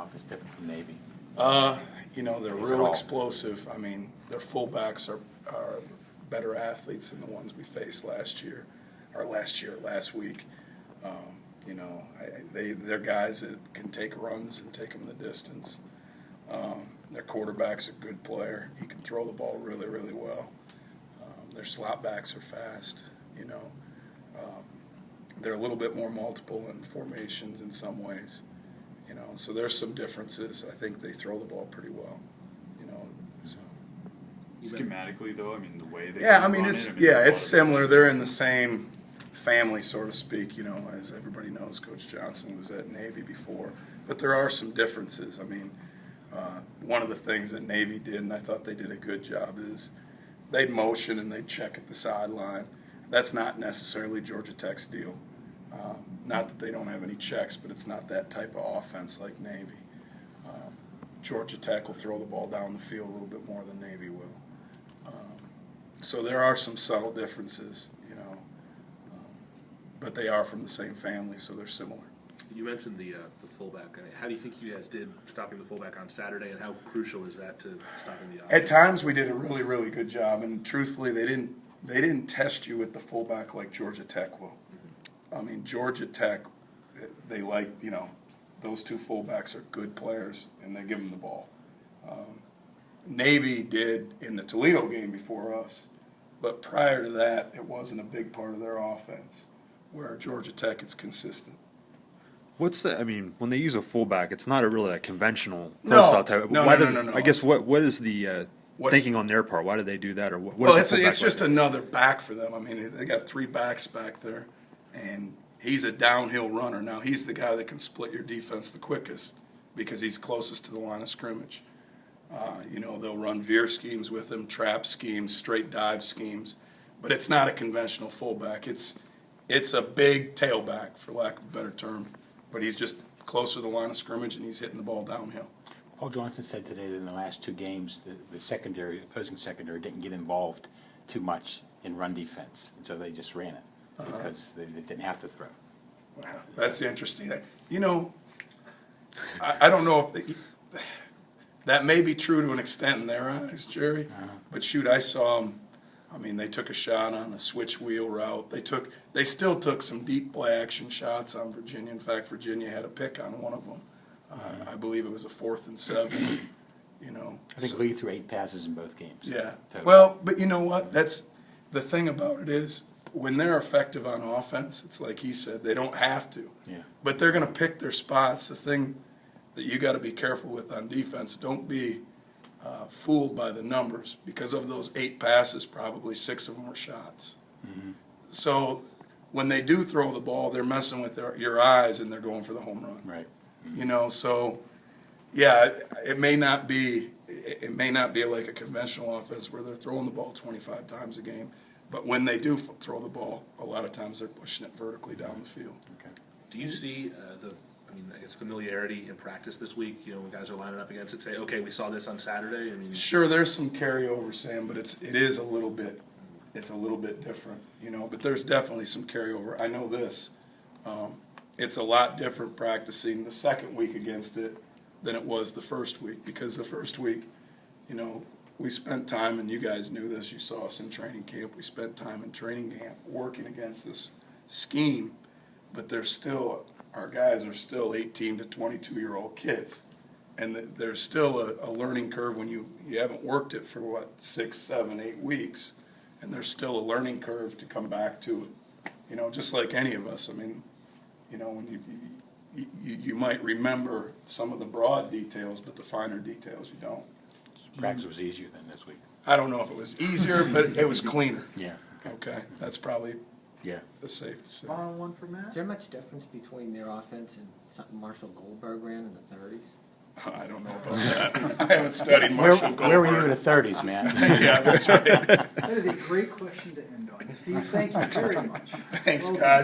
offense different from Navy? They're If at real all. explosive. I mean, their fullbacks are better athletes than the ones we faced last week. They're guys that can take runs and take them the distance. Their quarterback's a good player. He can throw the ball really, really well. Their slot backs are fast. They're a little bit more multiple in formations in some ways. So there's some differences. I think they throw the ball pretty well. So. Schematically, though, I mean, the way they Yeah, I run mean, it, it's there's a lot of similar. the They're in the same family, so to speak. As everybody knows, Coach Johnson was at Navy before, but there are some differences. I mean, one of the things that Navy did, and I thought they did a good job, is they'd motion and they'd check at the sideline. That's not necessarily Georgia Tech's deal. Not that they don't have any checks, but it's not that type of offense like Navy. Georgia Tech will throw the ball down the field a little bit more than Navy will. So there are some subtle differences, but they are from the same family, so they're similar. You mentioned the fullback. I mean, how do you think you guys did stopping the fullback on Saturday, and how crucial is that to stopping the offense? At times we did a really, really good job, and truthfully, they didn't test you with the fullback like Georgia Tech will. I mean, Georgia Tech, they like, those two fullbacks are good players, and they give them the ball. Navy did in the Toledo game before us, but prior to that, it wasn't a big part of their offense, where Georgia Tech, it's consistent. When they use a fullback, it's not really a conventional No. personnel type. No, Why no, did- no, no, no. I guess what is the What's- thinking on their part? Why did they do that, or what? Well, is a fullback it's just like? another back for them. I mean, they got three backs back there, and he's a downhill runner. Now, he's the guy that can split your defense the quickest because he's closest to the line of scrimmage. They'll run veer schemes with him, trap schemes, straight dive schemes, but it's not a conventional fullback. It's a big tailback, for lack of a better term, but he's just closer to the line of scrimmage, and he's hitting the ball downhill. Paul Johnson said today that in the last two games, the opposing secondary didn't get involved too much in run defense, and so they just ran it because they didn't have to throw. Wow, that's interesting. I don't know if that may be true to an extent in their eyes, Jerry. But shoot, I saw them. I mean, they took a shot on a switch wheel route. They still took some deep play action shots on Virginia. In fact, Virginia had a pick on one of them. I believe it was a 4th and 7. I think Lee threw 8 passes in both games. Yeah. So- Well, but you know what? That's the thing about it is when they're effective on offense, it's like he said, they don't have to. Yeah. But they're going to pick their spots. The thing that you got to be careful with on defense, don't be fooled by the numbers, because of those 8 passes, probably 6 of them were shots. Mm-hmm. So when they do throw the ball, they're messing with your eyes and they're going for the home run. Right. So yeah, it may not be like a conventional offense where they're throwing the ball 25 times a game, but when they do throw the ball, a lot of times they're pushing it vertically down the field. Okay. Do you see I guess familiarity in practice this week? When guys are lining up against it, say, okay, we saw this on Saturday. I mean, Sure, there's some carryover, Sam, but it is a little bit different, But there's definitely some carryover. I know this. It's a lot different practicing the second week against it than it was the first week, because the first week, we spent time, and you guys knew this. You saw us in training camp. We spent time in training camp working against this scheme, but our guys are still 18 to 22-year-old kids. And there's still a learning curve when you haven't worked it for 6, 7, 8 weeks, and there's still a learning curve to come back to it. Just like any of us. I mean, when you might remember some of the broad details, but the finer details you don't. Practice was easier than this week. I don't know if it was easier, but it was cleaner. Yeah. Okay, that's probably Yeah. safe to say. Final one for Matt? Is there much difference between their offense and something Marshall Goldberg ran in the 30s? I don't know about that. I haven't studied Marshall Goldberg. Where were you in the 30s, man? Yeah, that's right. That is a great question to end on. Steve, thank you very much. Thanks, Well guys.